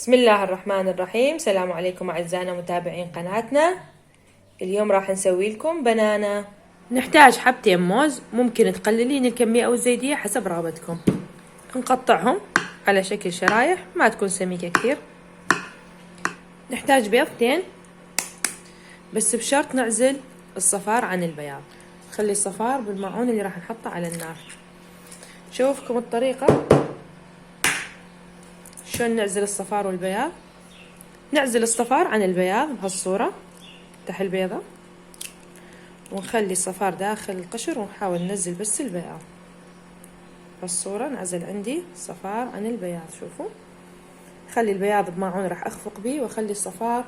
بسم الله الرحمن الرحيم. السلام عليكم أعزائنا متابعين قناتنا. اليوم راح نسوي لكم بنانا. نحتاج حبتين موز، ممكن تقللين الكمية أو الزيدية حسب رغبتكم. نقطعهم على شكل شرايح ما تكون سميكة كثير. نحتاج بيضتين، بس بشرط نعزل الصفار عن البياض. نخلي الصفار بالماعون اللي راح نحطه على النار. شوفكم الطريقة شلون نعزل الصفار والبياض. نعزل الصفار عن البياض بهالصورة تحت البيضة، ونخلي الصفار داخل القشر ونحاول ننزل بس البياض. بهالصورة نعزل عندي الصفار عن البياض. شوفوا، خلي البياض بماعون راح اخفق بيه، واخلي الصفار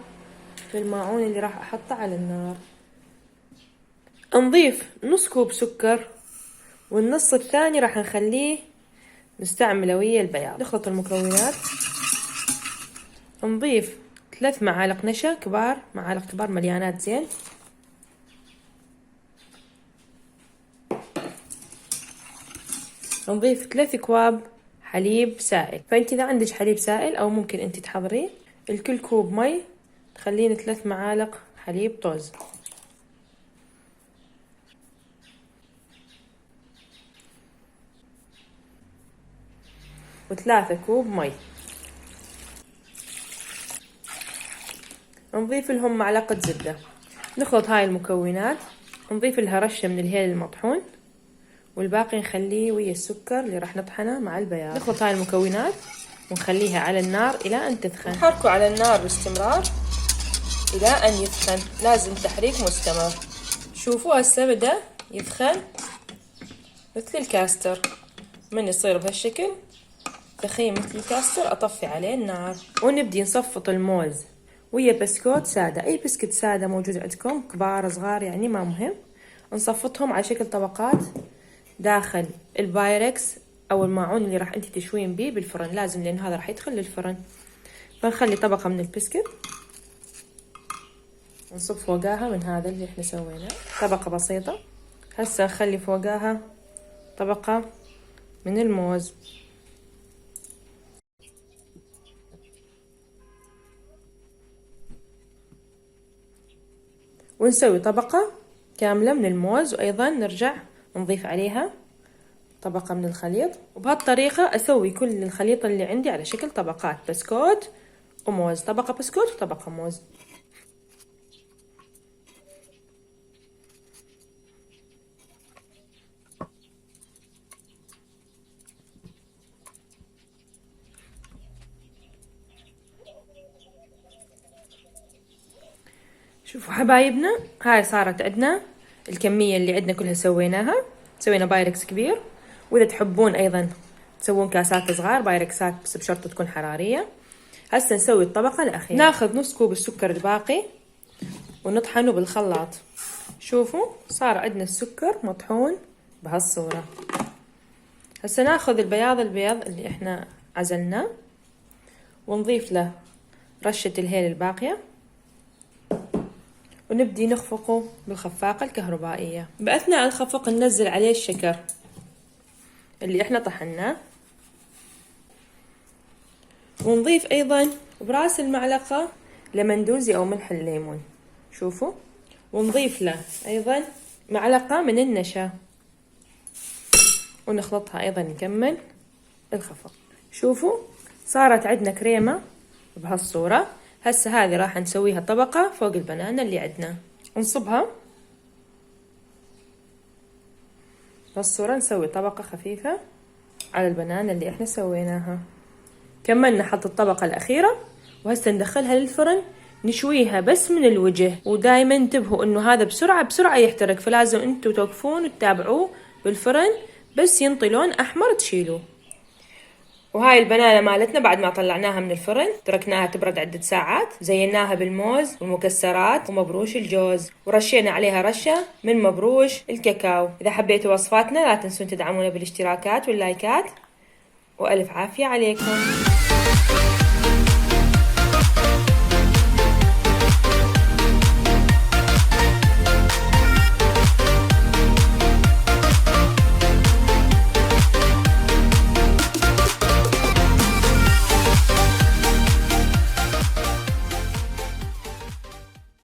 بالماعون اللي راح احطه على النار. نضيف نص كوب سكر، والنص الثاني راح نخليه نستعمله ويا البياض. نخلط المكونات. نضيف 3 معالق نشا كبار، معالق كبار مليانات زين. نضيف 3 اكواب حليب سائل، فانت اذا عندك حليب سائل او ممكن انت تحضريه. الكل كوب مي تخلين 3 معالق حليب طوز. و3 كوب مي. نضيف لهم معلقة زبدة. نخلط هاي المكونات، نضيف لها رشة من الهيل المطحون، والباقي نخليه ويا السكر اللي راح نطحنه مع البياض. نخلط هاي المكونات ونخليها على النار إلى أن تثخن. نحركه على النار باستمرار إلى أن يثخن، لازم تحريك مستمر. شوفوا هسه بدأ يثخن مثل الكاستر. من يصير بهالشكل ثخين مثل الكاستر أطفي عليه النار، ونبدي نصفط الموز ويا بسكوت سادة. أي بسكوت سادة موجود عندكم، كبار صغار يعني ما مهم. نصفطهم على شكل طبقات داخل البايركس أو الماعون اللي راح انتي تشوين بيه بالفرن، لازم لأن هذا راح يدخل للفرن. فنخلي طبقة من البسكوت ونصب فوقاها من هذا اللي احنا سويناه، طبقة بسيطة. هسه نخلي فوقاها طبقة من الموز، ونسوي طبقة كاملة من الموز، وأيضا نرجع نضيف عليها طبقة من الخليط. وبهالطريقة أسوي كل الخليط اللي عندي على شكل طبقات بسكوت وموز، طبقة بسكوت وطبقة موز. شوفوا حبايبنا، هاي صارت عندنا الكمية اللي عندنا كلها سويناها. سوينا بايركس كبير، وإذا تحبون أيضا تسوون كاسات صغار بايركسات، بس بشرط تكون حرارية. هسه نسوي الطبقة الأخيرة. ناخذ نص كوب السكر الباقي ونطحنه بالخلاط. شوفوا صار عندنا السكر مطحون بهالصورة. هسه ناخذ البياض اللي احنا عزلناه، ونضيف له رشة الهيل الباقية، ونبدي نخفقه بالخفاقة الكهربائية. بأثناء الخفق ننزل عليه الشكر اللي احنا طحناه، ونضيف ايضا براس المعلقة لمندوزي او ملح الليمون. شوفوا، ونضيف له ايضا معلقة من النشا، ونخلطها ايضا نكمل الخفق. شوفوا صارت عندنا كريمة بهالصورة. هسه هذه راح نسويها طبقة فوق البنانة اللي عندنا، نصبها بهالصورة. نسوي طبقة خفيفة على البنانة اللي احنا سويناها. كملنا حط الطبقة الأخيرة، وهسه ندخلها للفرن نشويها بس من الوجه. ودايما انتبهوا انه هذا بسرعة يحترق، فلازم انتوا توقفون وتتابعوه بالفرن، بس ينطي لون أحمر تشيلوه. وهاي البنانة مالتنا بعد ما طلعناها من الفرن تركناها تبرد عدة ساعات، زيناها بالموز والمكسرات ومبروش الجوز، ورشينا عليها رشة من مبروش الكاكاو. إذا حبيتوا وصفاتنا لا تنسون تدعمونا بالاشتراكات واللايكات، وألف عافية عليكم.